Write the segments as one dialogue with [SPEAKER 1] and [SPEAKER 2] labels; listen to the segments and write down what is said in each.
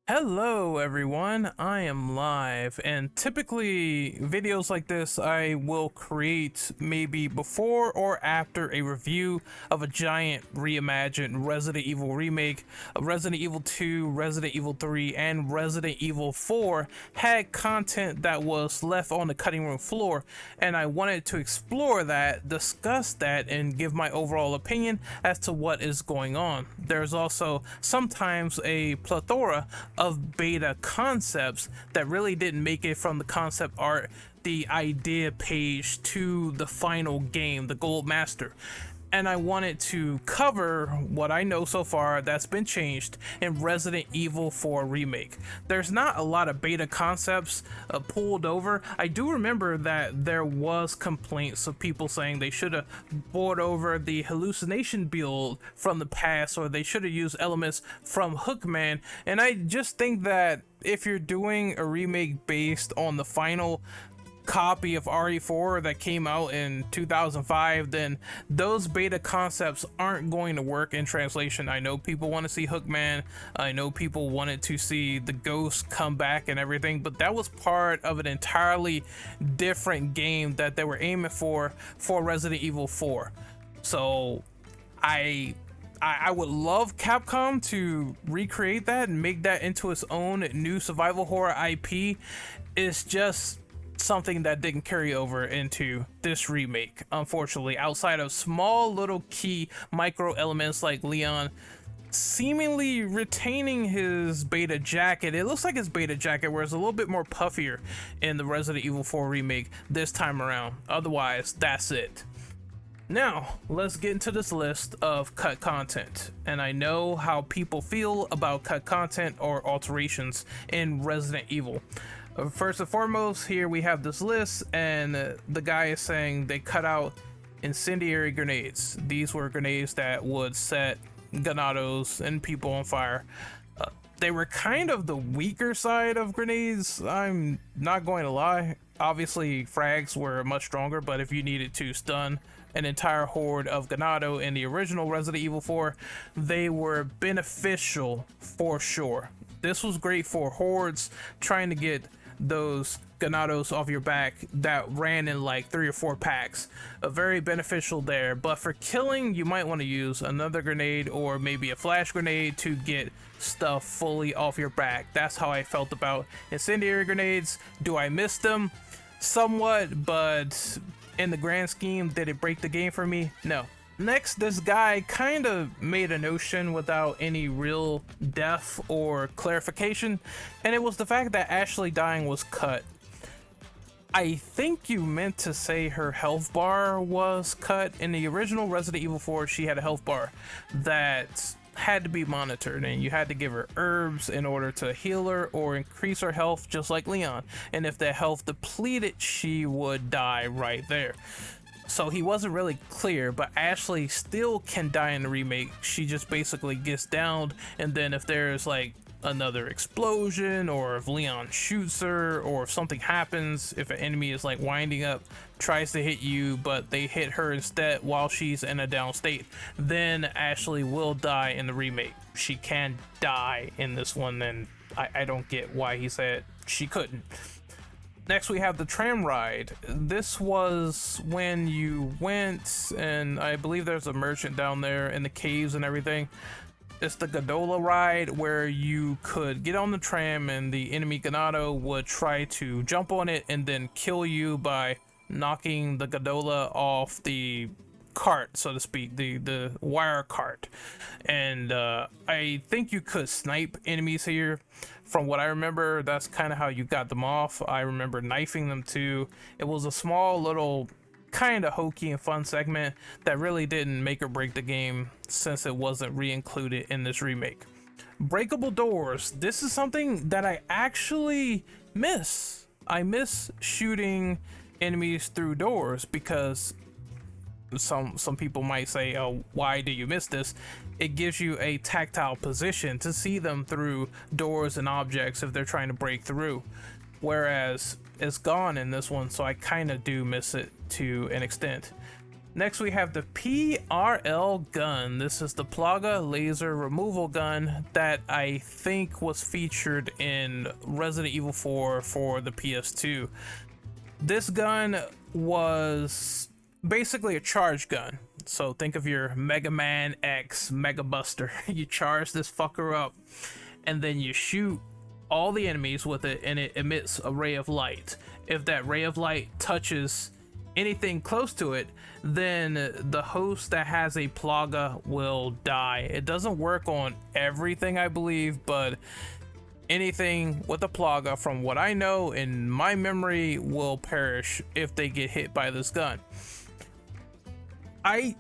[SPEAKER 1] Hello everyone, I am live, and typically videos like this I will create maybe before or after a review of a giant reimagined Resident Evil remake. Resident Evil 2, Resident Evil 3, and Resident Evil 4 had content that was left on the cutting room floor, and I wanted to explore that, discuss that, and give my overall opinion as to what is going on. There's also sometimes a plethora of beta concepts that really didn't make it from the concept art, the idea page, to the final game, the Gold Master. And I wanted to cover what I know so far that's been changed in Resident Evil 4 Remake. There's not a lot of beta concepts pulled over. I do remember that there was complaints of people saying they should have brought over the hallucination build from the past, or they should have used elements from Hookman. And I just think that if you're doing a remake based on the final copy of RE4 that came out in 2005, then those beta concepts aren't going to work in translation. I know people want to see Hookman, I know people wanted to see the ghost come back and everything, but that was part of an entirely different game that they were aiming for Resident Evil 4. So I would love Capcom to recreate that and make that into its own new survival horror IP. It's just something that didn't carry over into this remake, unfortunately, outside of small little key micro elements like Leon seemingly retaining his beta jacket. It looks like his beta jacket, where it's a little bit more puffier in the Resident Evil 4 remake this time around. Otherwise, that's it. Now, let's get into this list of cut content, and I know how people feel about cut content or alterations in Resident Evil. First and foremost, here we have this list, and the guy is saying they cut out incendiary grenades. These were grenades that would set ganados and people on fire. They were kind of the weaker side of grenades, I'm not going to lie. Obviously, frags were much stronger, but if you needed to stun an entire horde of ganado in the original Resident Evil 4, they were beneficial for sure. This was great for hordes trying to get those ganados off your back that ran in like 3 or 4 packs. Very beneficial there, but for killing you might want to use another grenade or maybe a flash grenade to get stuff fully off your back. That's how I felt about incendiary grenades. Do I miss them? Somewhat, but in the grand scheme, did it break the game for me? No. Next, this guy kind of made a notion without any real depth or clarification, and it was the fact that Ashley dying was cut. I think you meant to say her health bar was cut. In the original Resident Evil 4, she had a health bar that had to be monitored, and you had to give her herbs in order to heal her or increase her health, just like Leon. And if that health depleted, she would die right there. So he wasn't really clear, but Ashley still can die in the remake. She just basically gets downed, and then if there's like another explosion, or if Leon shoots her, or if something happens, if an enemy is like winding up, tries to hit you, but they hit her instead while she's in a down state, then Ashley will die in the remake. She can die in this one, and I don't get why he said she couldn't. Next, we have the tram ride. This was when you went, and I believe there's a merchant down there in the caves and everything. It's the Gadola ride, where you could get on the tram and the enemy Ganado would try to jump on it and then kill you by knocking the Gadola off the cart, so to speak, the wire cart. And I think you could snipe enemies here. From what I remember, that's kind of how you got them off. I remember knifing them too. It was a small little kind of hokey and fun segment that really didn't make or break the game, since it wasn't re-included in this remake. Breakable doors. This is something that I actually miss. I miss shooting enemies through doors, because some people might say, oh, why do you miss this? It gives you a tactile position to see them through doors and objects if they're trying to break through, whereas it's gone in this one, so I kind of do miss it to an extent. Next, we have the PRL gun. This is the Plaga laser removal gun that I think was featured in Resident Evil 4 for the PS2. This gun was basically a charge gun. So think of your Mega Man X Mega Buster. You charge this fucker up, and then you shoot all the enemies with it, and it emits a ray of light. If that ray of light touches anything close to it, then the host that has a Plaga will die. It doesn't work on everything, I believe, but anything with a Plaga, from what I know in my memory, will perish if they get hit by this gun. I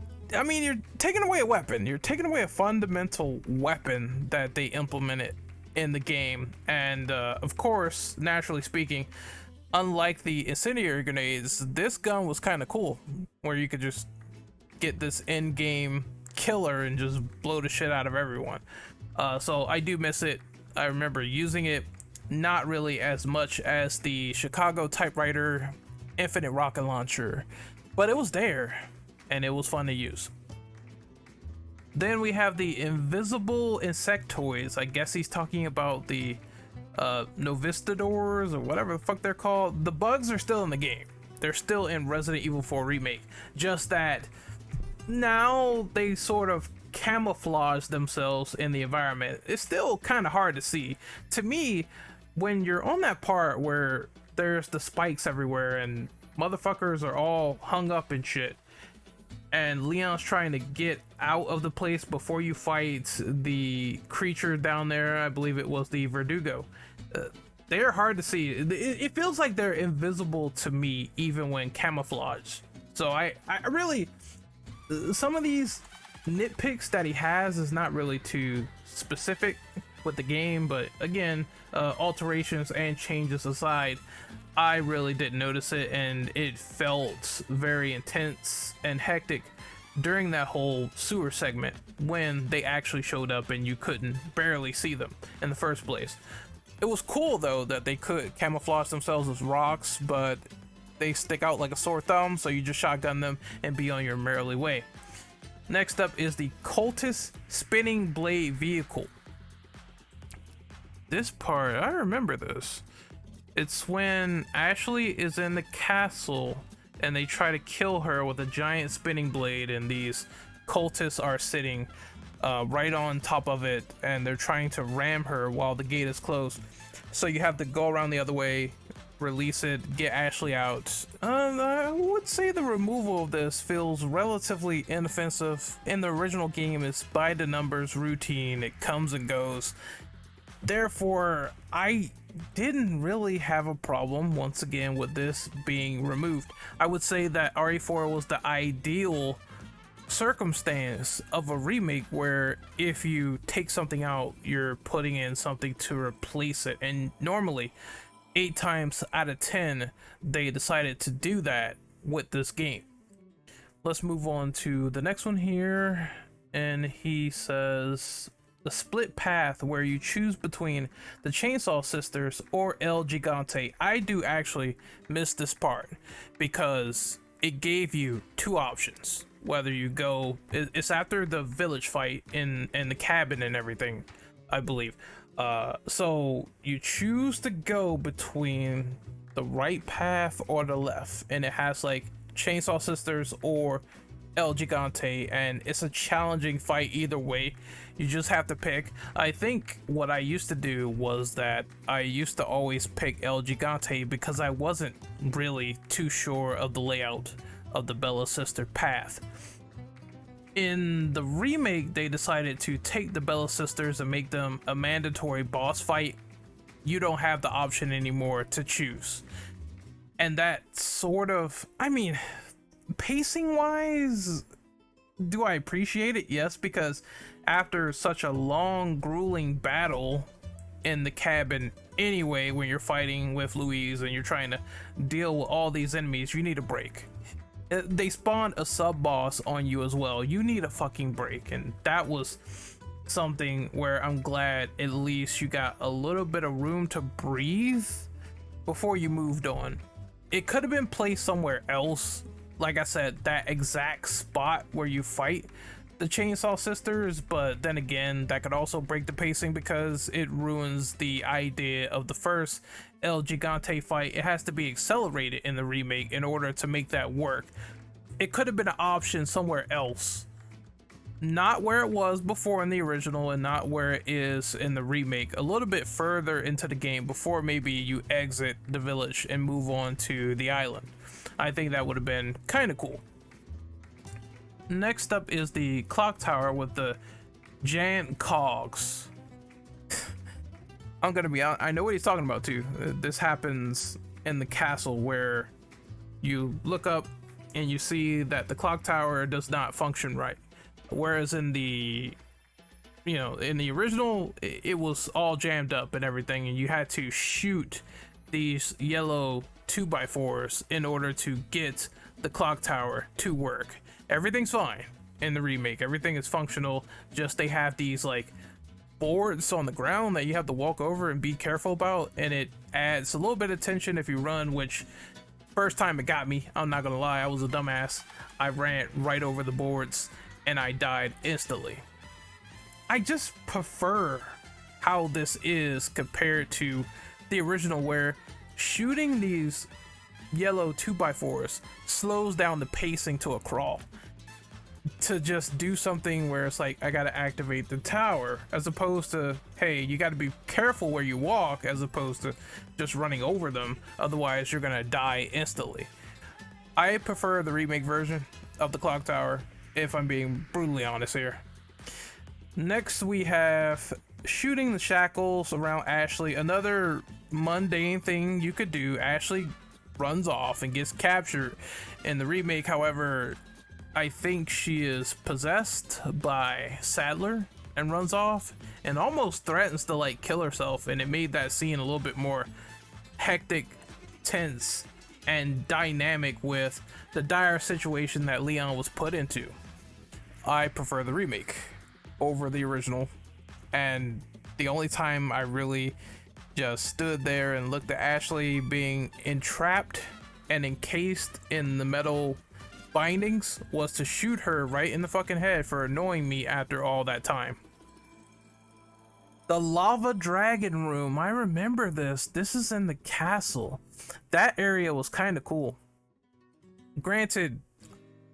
[SPEAKER 1] mean, you're taking away a weapon. You're taking away a fundamental weapon that they implemented in the game, and of course, naturally speaking, unlike the incendiary grenades, this gun was kind of cool, where you could just get this in-game killer and just blow the shit out of everyone. So I do miss it. I remember using it, not really as much as the Chicago typewriter infinite rocket launcher, but it was there and it was fun to use. Then we have the invisible insectoids. I guess he's talking about the Novistadors or whatever the fuck they're called. The bugs are still in the game. They're still in Resident Evil 4 Remake. Just that now they sort of camouflage themselves in the environment. It's still kind of hard to see. To me, when you're on that part where there's the spikes everywhere and motherfuckers are all hung up and shit, and Leon's trying to get out of the place before you fight the creature down there, I believe it was the Verdugo. They're hard to see. It feels like they're invisible to me even when camouflaged. So I really, some of these nitpicks that he has is not really too specific with the game, but again, alterations and changes aside, I really didn't notice it, and it felt very intense and hectic during that whole sewer segment when they actually showed up and you couldn't barely see them in the first place. It was cool though that they could camouflage themselves as rocks, but they stick out like a sore thumb, so you just shotgun them and be on your merrily way. Next up is the Cultist Spinning Blade Vehicle. This part, I remember this. It's when Ashley is in the castle and they try to kill her with a giant spinning blade, and these cultists are sitting right on top of it and they're trying to ram her while the gate is closed. So you have to go around the other way, release it, get Ashley out. I would say the removal of this feels relatively inoffensive. In the original game, it's by the numbers routine, it comes and goes. Therefore, I didn't really have a problem once again with this being removed. I would say that RE4 was the ideal circumstance of a remake where if you take something out, you're putting in something to replace it, and normally 8 times out of 10 they decided to do that with this game. Let's move on to the next one here, and he says the split path where you choose between the Chainsaw Sisters or El Gigante. I do actually miss this part because it gave you 2 options. Whether you go, it's after the village fight in the cabin and everything, I believe. So you choose to go between the right path or the left, and it has like Chainsaw Sisters or El Gigante, and it's a challenging fight either way. You just have to pick. I think what I used to do was that I used to always pick El Gigante because I wasn't really too sure of the layout of the Bella Sister path. In the remake, they decided to take the Bella Sisters and make them a mandatory boss fight. You don't have the option anymore to choose. And that sort of, I mean, pacing wise, do I appreciate it? Yes, because after such a long, grueling battle in the cabin anyway, when you're fighting with Louise and you're trying to deal with all these enemies, you need a break. They spawned a sub boss on you as well. You need a fucking break, and that was something where I'm glad at least you got a little bit of room to breathe before you moved on. It could have been placed somewhere else, like I said, that exact spot where you fight the Chainsaw Sisters, but then again, that could also break the pacing because it ruins the idea of the first El Gigante fight. It has to be accelerated in the remake in order to make that work. It could have been an option somewhere else, not where it was before in the original and not where it is in the remake, a little bit further into the game before maybe you exit the village and move on to the island. I think that would have been kind of cool. Next up is the clock tower with the giant cogs. I'm gonna be out. I know what he's talking about too. This happens in the castle where you look up and you see that the clock tower does not function right. Whereas in the, in the original, it was all jammed up and everything, and you had to shoot these yellow 2x4s in order to get the clock tower to work. Everything's fine in the remake. Everything is functional. Just they have these like boards on the ground that you have to walk over and be careful about, and it adds a little bit of tension if you run, which first time it got me. I'm not gonna lie, I was a dumbass. I ran right over the boards and I died instantly. I just prefer how this is compared to the original, where shooting these yellow 2x4s slows down the pacing to a crawl. To just do something where it's like, I gotta activate the tower, as opposed to, hey, you gotta be careful where you walk, as opposed to just running over them, otherwise you're gonna die instantly. I prefer the remake version of the clock tower, if I'm being brutally honest here. Next we have shooting the shackles around Ashley. Another mundane thing you could do. Ashley runs off and gets captured in the remake. However, I think she is possessed by Sadler and runs off and almost threatens to like kill herself, and it made that scene a little bit more hectic, tense, and dynamic with the dire situation that Leon was put into. I prefer the remake over the original, and the only time I really just stood there and looked at Ashley being entrapped and encased in the metal bindings was to shoot her right in the fucking head for annoying me after all that time. The lava dragon room, I remember this. This is in the castle. That area was kind of cool. Granted,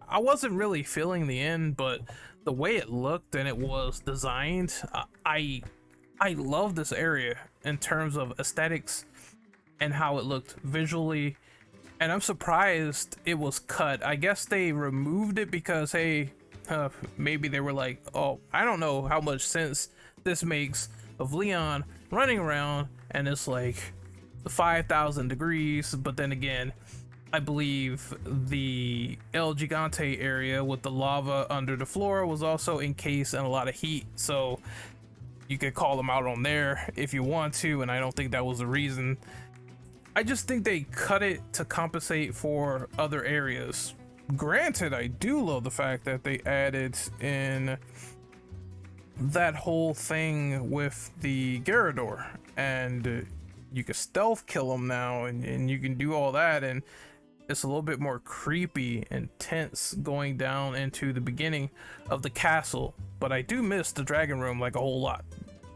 [SPEAKER 1] I wasn't really feeling the end, but the way it looked and it was designed, I love this area in terms of aesthetics and how it looked visually. And I'm surprised it was cut. I guess they removed it because, hey, maybe they were like, oh, I don't know how much sense this makes of Leon running around and it's like 5,000 degrees. But then again, I believe the El Gigante area with the lava under the floor was also encased in a lot of heat. So you could call them out on there if you want to, and I don't think that was the reason. I just think they cut it to compensate for other areas. Granted, I do love the fact that they added in that whole thing with the Garrador, and you can stealth kill them now, and you can do all that, and it's a little bit more creepy and tense going down into the beginning of the castle. But I do miss the dragon room like a whole lot.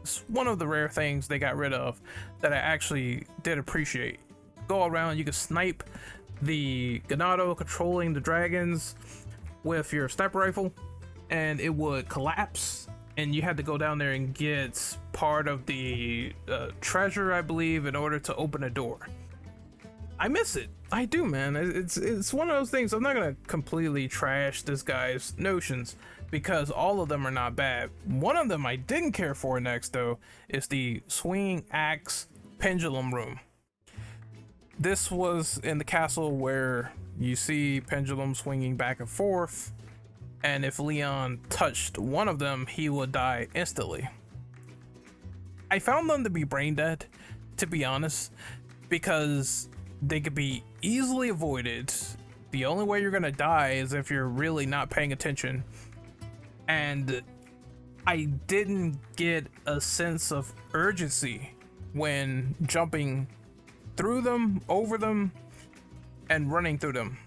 [SPEAKER 1] It's one of the rare things they got rid of that I actually did appreciate. Go around, you can snipe the Ganado controlling the dragons with your sniper rifle, and it would collapse, and you had to go down there and get part of the treasure, I believe, in order to open a door. I miss it. I do, man. It's one of those things. I'm not gonna completely trash this guy's notions because all of them are not bad. One of them I didn't care for next, though, is the swinging axe pendulum room. This was in the castle where you see pendulum swinging back and forth, and if Leon touched one of them, he would die instantly. I found them to be brain dead, to be honest, because they could be easily avoided. The only way you're gonna die is if you're really not paying attention. And I didn't get a sense of urgency when jumping through them, over them, and running through them.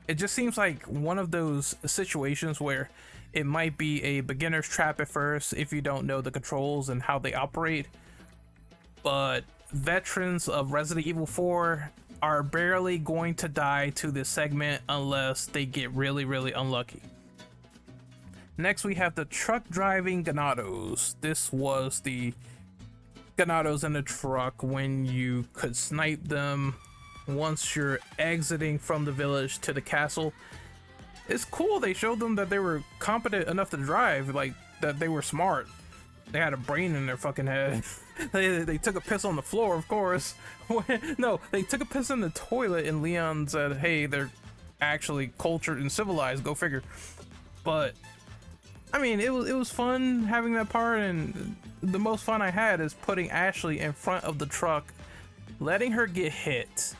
[SPEAKER 1] It just seems like one of those situations where it might be a beginner's trap at first if you don't know the controls and how they operate, but veterans of Resident Evil 4 are barely going to die to this segment unless they get really, really unlucky. Next, we have the truck driving Ganados. This was the Ganados in the truck when you could snipe them once you're exiting from the village to the castle. It's cool they showed them that they were competent enough to drive, like that they were smart. They had a brain in their fucking head. They took a piss on the floor, of course. No, they took a piss in the toilet and Leon said, hey, they're actually cultured and civilized, go figure. But I mean, it was fun having that part, and the most fun I had is putting Ashley in front of the truck, letting her get hit,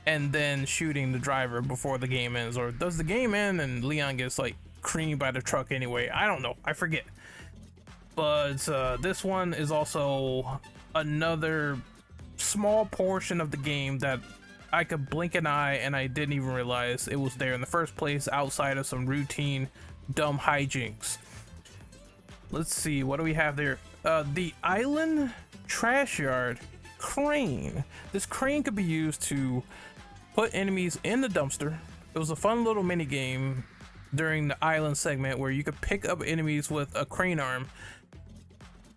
[SPEAKER 1] and then shooting the driver before the game ends. Or does the game end and Leon gets like creamed by the truck anyway? I don't know, I forget. But this one is also another small portion of the game that I could blink an eye and I didn't even realize it was there in the first place, outside of some routine dumb hijinks. Let's see, what do we have there? The island trash yard crane. This crane could be used to put enemies in the dumpster. It was a fun little mini game during the island segment where you could pick up enemies with a crane arm,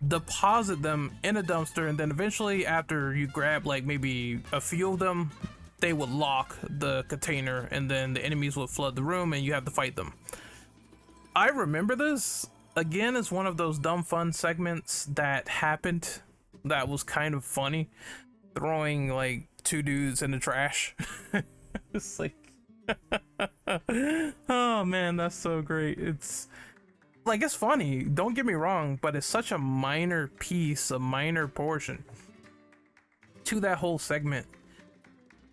[SPEAKER 1] deposit them in a dumpster, and then eventually after you grab like maybe a few of them, they would lock the container and then the enemies would flood the room and you have to fight them. I remember this. Again, it's one of those dumb fun segments that happened that was kind of funny. Throwing like two dudes in the trash. It's like oh man, that's so great. It's like, it's funny, don't get me wrong, but it's such a minor piece, a minor portion to that whole segment.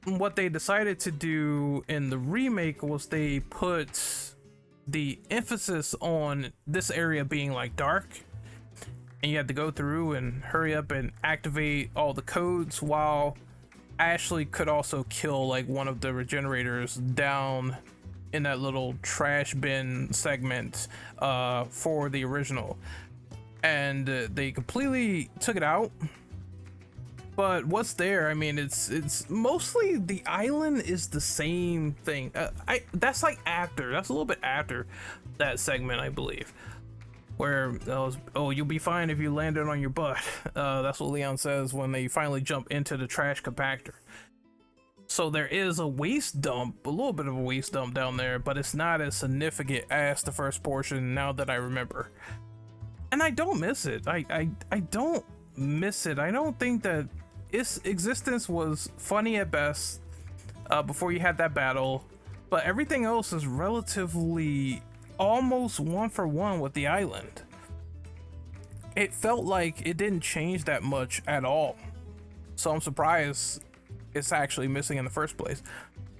[SPEAKER 1] What they decided to do in the remake was they put the emphasis on this area being like dark, and you had to go through and hurry up and activate all the codes, while Ashley could also kill like one of the regenerators down in that little trash bin segment for the original. And they completely took it out. But what's there, I mean, it's mostly the island is the same thing. That's like after, that's a little bit after that segment, I believe, where you'll be fine if you landed on your butt. That's what Leon says when they finally jump into the trash compactor. So there is a waste dump, a little bit of a waste dump down there, but it's not as significant as the first portion now that I remember. And I don't miss it. I don't miss it. I don't think that its existence was funny at best before you had that battle, but everything else is relatively almost one for one with the island. It felt like it didn't change that much at all, so I'm surprised it's actually missing in the first place.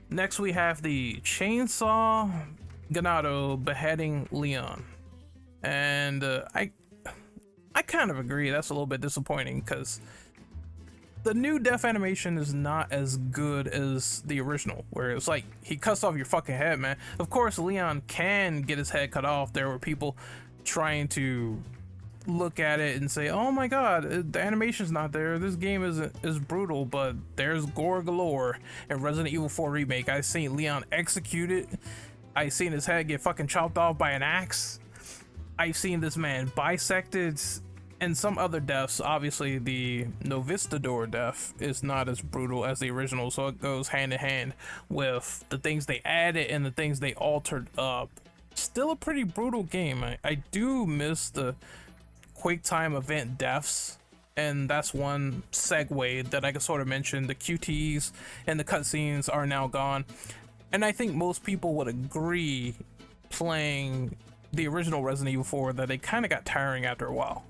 [SPEAKER 1] Next we have the chainsaw Ganado beheading Leon, and I kind of agree, that's a little bit disappointing because the new death animation is not as good as the original, where it's like he cuts off your fucking head, man. Of course Leon can get his head cut off. There were people trying to look at it and say, oh my god, the animation's not there, this game is brutal, but there's gore galore. In Resident Evil 4 Remake, I seen Leon executed, I seen his head get fucking chopped off by an axe, I've seen this man bisected, and some other deaths. Obviously the Novistador death is not as brutal as the original, so it goes hand in hand with the things they added and the things they altered up. Still a pretty brutal game. I do miss the quick time event deaths, and that's one segue that I could sort of mention. The QTEs and the cutscenes are now gone, and I think most people would agree playing the original Resident Evil 4 that they kind of got tiring after a while.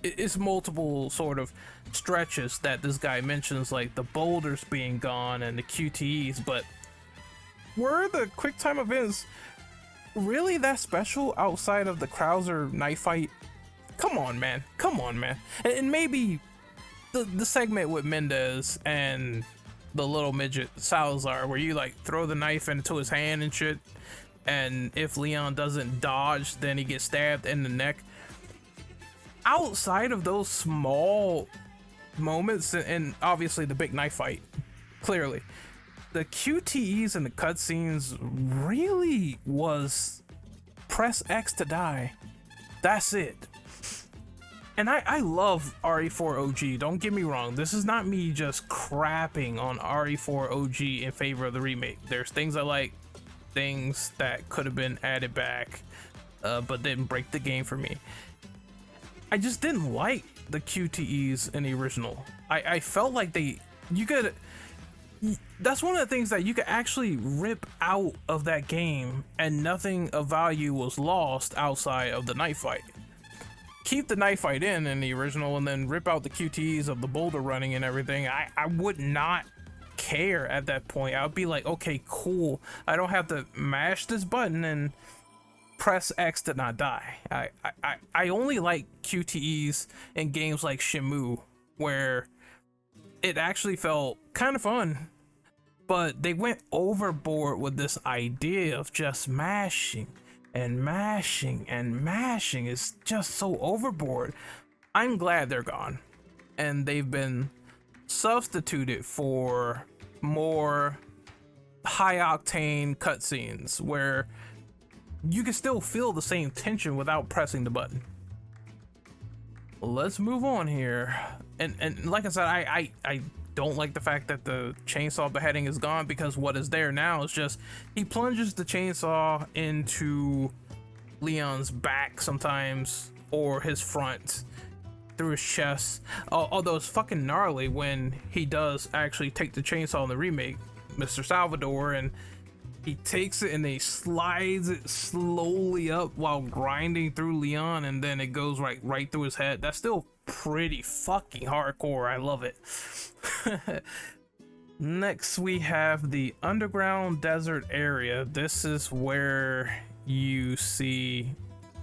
[SPEAKER 1] It's multiple sort of stretches that this guy mentions, like the boulders being gone and the QTEs, but were the quick time events really that special outside of the Krauser knife fight? Come on, man. Come on, man. And maybe the segment with Mendez and the little midget Salazar, where you like throw the knife into his hand and shit, and if Leon doesn't dodge, then he gets stabbed in the neck. Outside of those small moments, and obviously the big knife fight, clearly, the QTEs and the cutscenes really was press X to die. That's it. And I love RE4 OG, don't get me wrong. This is not me just crapping on RE4 OG in favor of the remake. There's things I like, things that could have been added back, but didn't break the game for me. I just didn't like the QTEs in the original. I felt like that's one of the things that you could actually rip out of that game and nothing of value was lost outside of the knife fight. Keep the knife fight in the original and then rip out the QTEs of the boulder running and everything. I would not care at that point. I would be like, okay, cool. I don't have to mash this button and press X to not die. I only like QTEs in games like Shenmue, where it actually felt kind of fun, but they went overboard with this idea of just mashing and mashing and mashing. Is just so overboard. I'm glad they're gone and they've been substituted for more high octane cutscenes where you can still feel the same tension without pressing the button. Let's move on here. And like I said, I don't like the fact that the chainsaw beheading is gone, because what is there now is just he plunges the chainsaw into Leon's back sometimes, or his front through his chest. Although it's fucking gnarly when he does actually take the chainsaw in the remake, Mr. Salvador, and he takes it and he slides it slowly up while grinding through Leon, and then it goes right through his head. That's still pretty fucking hardcore. I love it. Next we have the underground desert area. This is where you see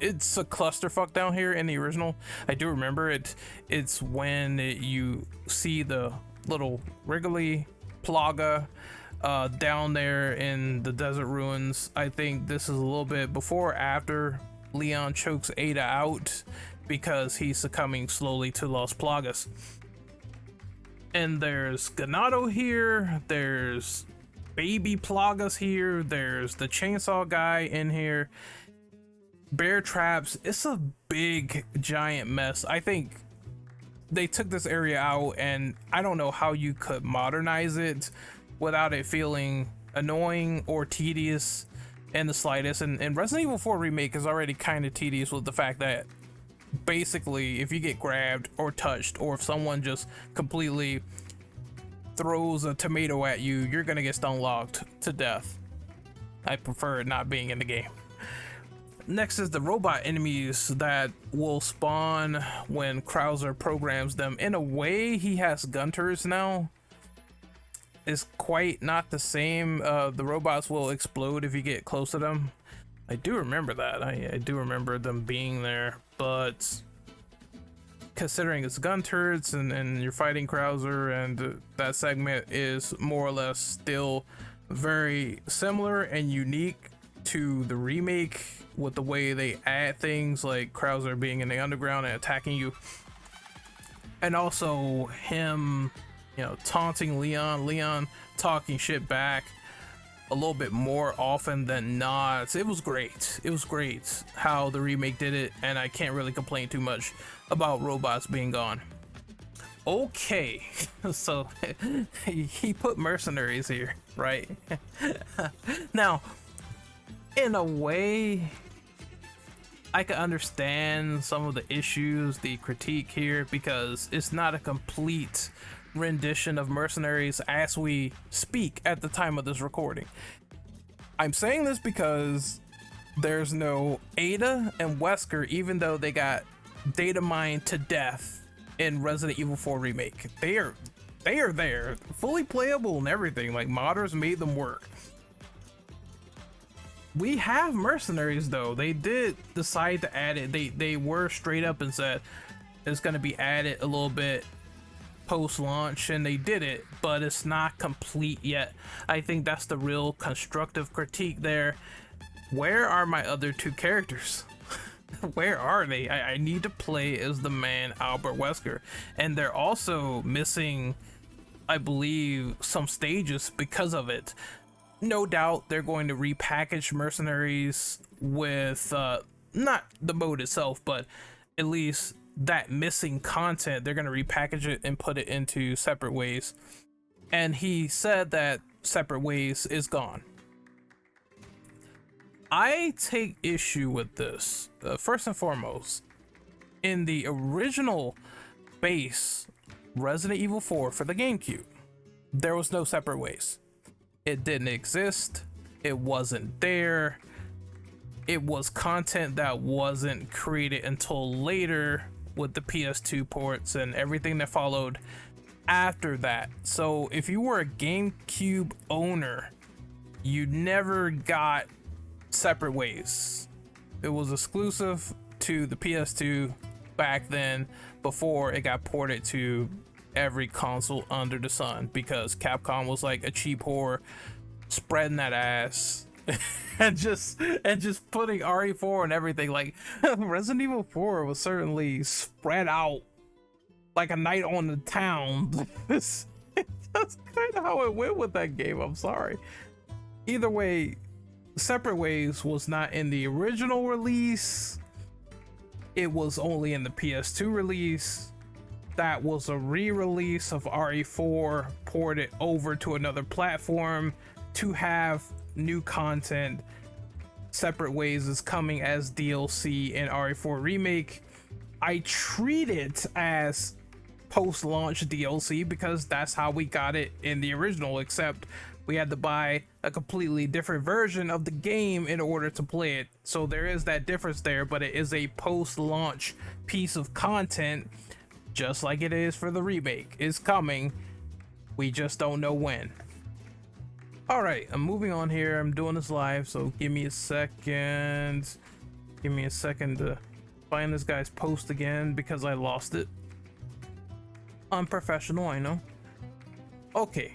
[SPEAKER 1] it's a clusterfuck down here in the original. I do remember it. It's when you see the little wriggly plaga down there in the desert ruins. I think this is a little bit before or after Leon chokes Ada out because he's succumbing slowly to Las Plagas. And there's Ganado here, there's baby Plagas here, there's the chainsaw guy in here, bear traps. It's a big giant mess. I think they took this area out, and I don't know how you could modernize it without it feeling annoying or tedious in the slightest. And Resident Evil 4 Remake is already kind of tedious with the fact that basically if you get grabbed or touched, or if someone just completely throws a tomato at you, you're gonna get stun locked to death. I prefer it not being in the game. Next is the robot enemies that will spawn when Krauser programs them. In a way, he has gun turrets now. It's quite not the same. The robots will explode if you get close to them. I do remember that. I do remember them being there, but considering it's gun turrets and you're fighting Krauser, and that segment is more or less still very similar and unique to the remake, with the way they add things like Krauser being in the underground and attacking you, and also him, you know, taunting Leon talking shit back a little bit more often than not. It was great. It was great how the remake did it, and I can't really complain too much about robots being gone. Okay, so he put mercenaries here, right? Now, in a way, I can understand some of the issues, the critique here, because it's not a complete rendition of mercenaries as we speak at the time of this recording. I'm saying this because there's no Ada and Wesker, even though they got data mined to death in Resident Evil 4 Remake. They are there, fully playable and everything. Like, modders made them work. We have mercenaries though. They did decide to add it. They were straight up and said it's going to be added a little bit post-launch, and they did it, but it's not complete yet. I think that's the real constructive critique there. Where are my other two characters? Where are they? I need to play as the man Albert Wesker, and they're also missing, I believe, some stages because of it. No doubt they're going to repackage Mercenaries with not the mode itself, but at least that missing content. They're going to repackage it and put it into Separate Ways, and he said that Separate Ways is gone. I take issue with this. First and foremost, in the original base Resident Evil 4 for the GameCube, there was no Separate Ways. It didn't exist. It wasn't there. It was content that wasn't created until later with the PS2 ports and everything that followed after that. So if you were a GameCube owner, you never got Separate Ways. It was exclusive to the PS2 back then, before it got ported to every console under the sun, because Capcom was like a cheap whore spreading that ass and just putting RE4 and everything. Like Resident Evil 4 was certainly spread out like a night on the town. That's kind of how it went with that game. I'm sorry. Either way, Separate Ways was not in the original release. It was only in the PS2 release. That was a re-release of RE4 ported over to another platform to have new content. Separate Ways is coming as DLC in RE4 Remake. I treat it as post-launch DLC because that's how we got it in the original, except we had to buy a completely different version of the game in order to play it. So there is that difference there, but it is a post-launch piece of content, just like it is for the remake. It's coming, we just don't know when. All right, I'm moving on here. I'm doing this live, so give me a second. Give me a second to find this guy's post again because I lost it. Unprofessional, I know. Okay.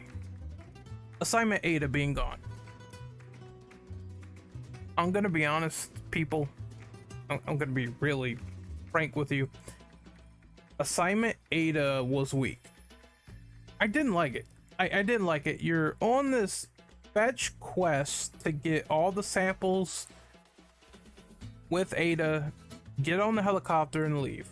[SPEAKER 1] Assignment Ada being gone. I'm gonna be honest, people. I'm gonna be really frank with you. Assignment Ada was weak. I didn't like it. I didn't like it. You're on this fetch quest to get all the samples with Ada, get on the helicopter and leave.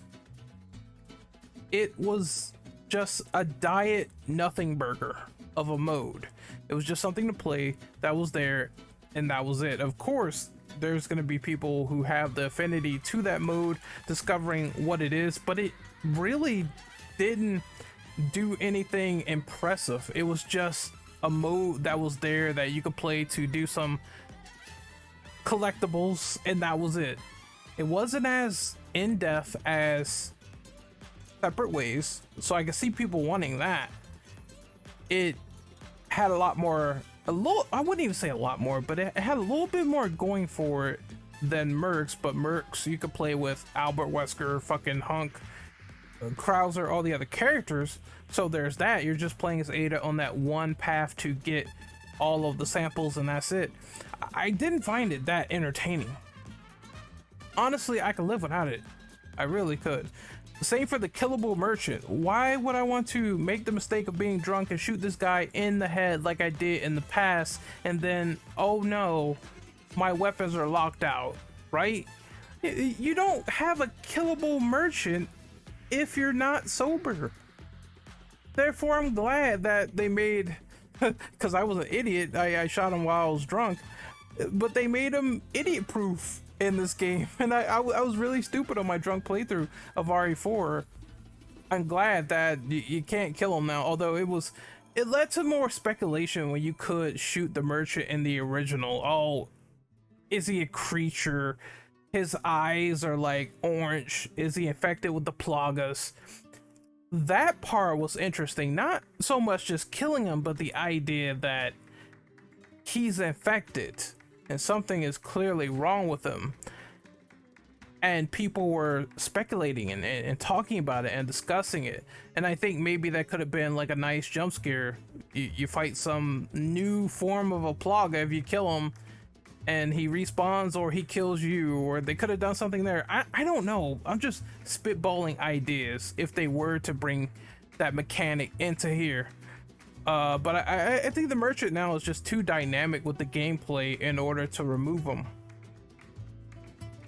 [SPEAKER 1] It was just a diet nothing burger of a mode. It was just something to play that was there, and that was it. Of course, there's going to be people who have the affinity to that mode discovering what it is, but it really didn't do anything impressive. It was just a mode that was there that you could play to do some collectibles, and that was it. It wasn't as in-depth as Separate Ways, so I could see people wanting that. It had a lot more, I wouldn't even say a lot more, but it had a little bit more going for it than Mercs. But Mercs, you could play with Albert Wesker, fucking Hunk, Krauser, all the other characters. So there's that. You're just playing as Ada on that one path to get all of the samples, and that's it. I didn't find it that entertaining. Honestly, I could live without it. I really could. Same for the killable merchant. Why would I want to make the mistake of being drunk and shoot this guy in the head like I did in the past, and then, oh no, my weapons are locked out, right? You don't have a killable merchant if you're not sober. Therefore, I'm glad that they made, because I was an idiot, I shot him while I was drunk, but they made him idiot proof in this game, and I was really stupid on my drunk playthrough of RE4. I'm glad that you can't kill him now, although it led to more speculation when you could shoot the merchant in the original. Oh, is he a creature? His eyes are like orange. Is he infected with the plagas? That part was interesting. Not so much just killing him, but the idea that he's infected and something is clearly wrong with him. and people were speculating and talking about it and discussing it. And I think maybe that could have been like a nice jump scare. You fight some new form of a Plaga if you kill him, and he respawns, or he kills you, or they could have done something there. I don't know. I'm just spitballing ideas if they were to bring that mechanic into here. But I think the merchant now is just too dynamic with the gameplay in order to remove them.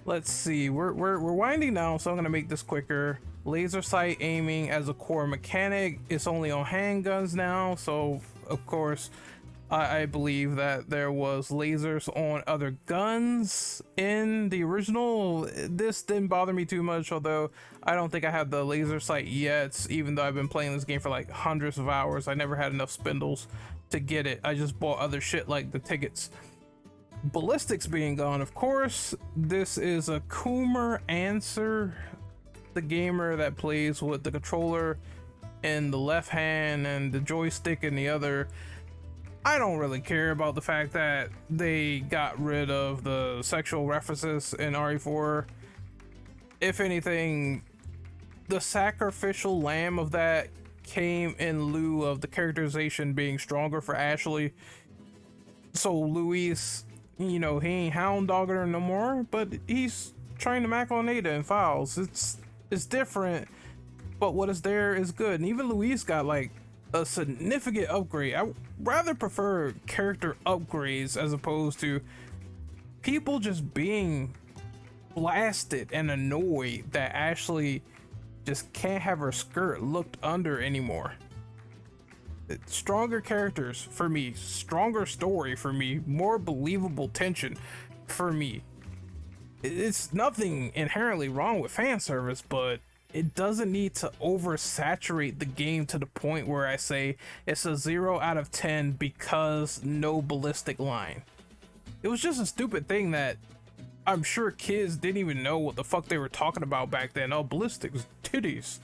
[SPEAKER 1] Let's see, we're winding down, so I'm gonna make this quicker. Laser sight aiming as a core mechanic. It's only on handguns now, so of course I believe that there was lasers on other guns in the original. This didn't bother me too much, although I don't think I have the laser sight yet, even though I've been playing this game for like hundreds of hours. I never had enough spindles to get it. I just bought other shit like the tickets. Ballistics being gone, of course. This is a Coomer answer, the gamer that plays with the controller in the left hand and the joystick in the other. I don't really care about the fact that they got rid of the sexual references in RE4. If anything, the sacrificial lamb of that came in lieu of the characterization being stronger for Ashley. So Luis, you know, he ain't hound dogging her no more, but he's trying to mac on Ada and Files. It's different, but what is there is good. And even Luis got like a significant upgrade. I rather prefer character upgrades as opposed to people just being blasted and annoyed that Ashley just can't have her skirt looked under anymore. Stronger characters for me, stronger story for me, more believable tension for me. It's nothing inherently wrong with fan service, but it doesn't need to oversaturate the game to the point where I say it's a 0 out of 10 because no ballistic line. It was just a stupid thing that I'm sure kids didn't even know what the fuck they were talking about back then. Oh, ballistics, titties.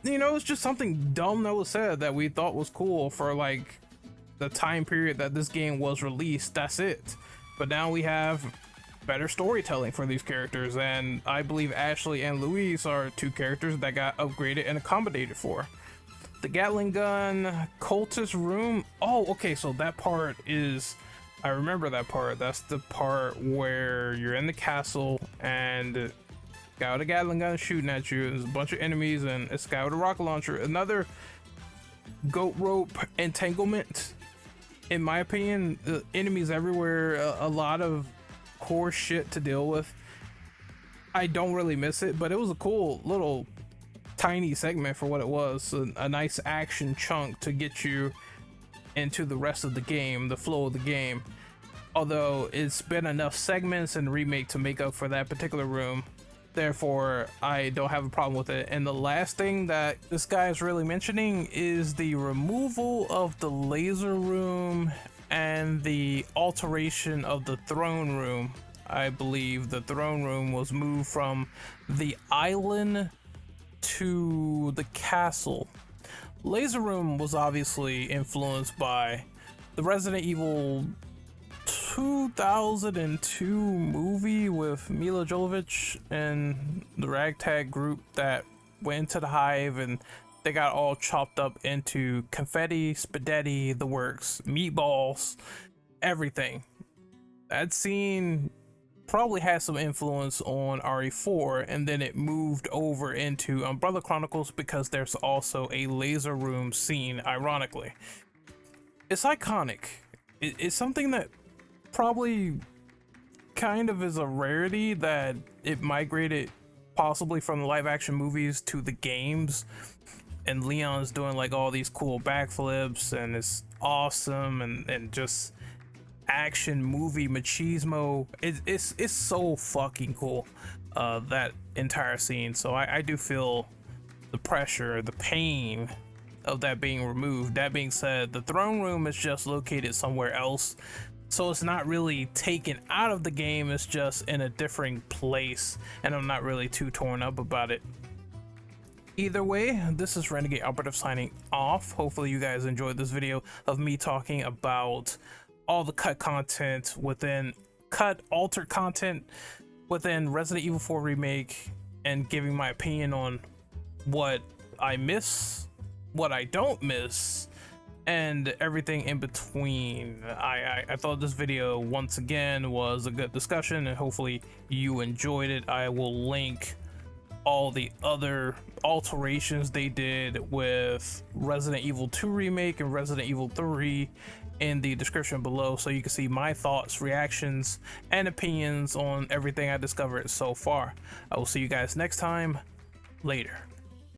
[SPEAKER 1] You know, it's just something dumb that was said that we thought was cool for like the time period that this game was released. That's it. But now we have better storytelling for these characters, and I believe Ashley and Luis are two characters that got upgraded and accommodated for. The Gatling gun, cultist room. Oh, okay, so that part is, I remember that part. That's the part where you're in the castle and guy with a Gatling gun shooting at you. There's a bunch of enemies and it's a guy with a rocket launcher. Another goat rope entanglement. In my opinion, the enemies everywhere, a lot of core shit to deal with. I don't really miss it, but it was a cool little tiny segment for what it was. A nice action chunk to get you into the rest of the game, the flow of the game. Although it's been enough segments and Remake to make up for that particular room. Therefore, I don't have a problem with it. And the last thing that this guy is really mentioning is the removal of the laser room and the alteration of the throne room. I believe the throne room was moved from the island to the castle. Laser room was obviously influenced by the Resident Evil 2002 movie with Mila Jovovich and the ragtag group that went into the hive, and they got all chopped up into confetti, spaghetti, the works, meatballs, everything. That scene probably had some influence on RE4, and then it moved over into Umbrella Chronicles because there's also a laser room scene, ironically. It's iconic. It's something that probably kind of is a rarity that it migrated possibly from the live action movies to the games, and Leon's doing like all these cool backflips and it's awesome, and just action movie machismo. It's so fucking cool, that entire scene. So I do feel the pressure, the pain of that being removed. That being said, the throne room is just located somewhere else, so it's not really taken out of the game, it's just in a different place, and I'm not really too torn up about it. Either way, this is Renegade Operative signing off. Hopefully you guys enjoyed this video of me talking about all the cut content within cut altered content. within Resident Evil 4 Remake and giving my opinion on what I miss, what I don't miss, and everything in between. I thought this video once again was a good discussion, and hopefully you enjoyed it. I will link all the other alterations they did with Resident Evil 2 Remake and Resident Evil 3 in the description below, so you can see my thoughts, reactions, and opinions on everything I discovered so far. I will see you guys next time. Later.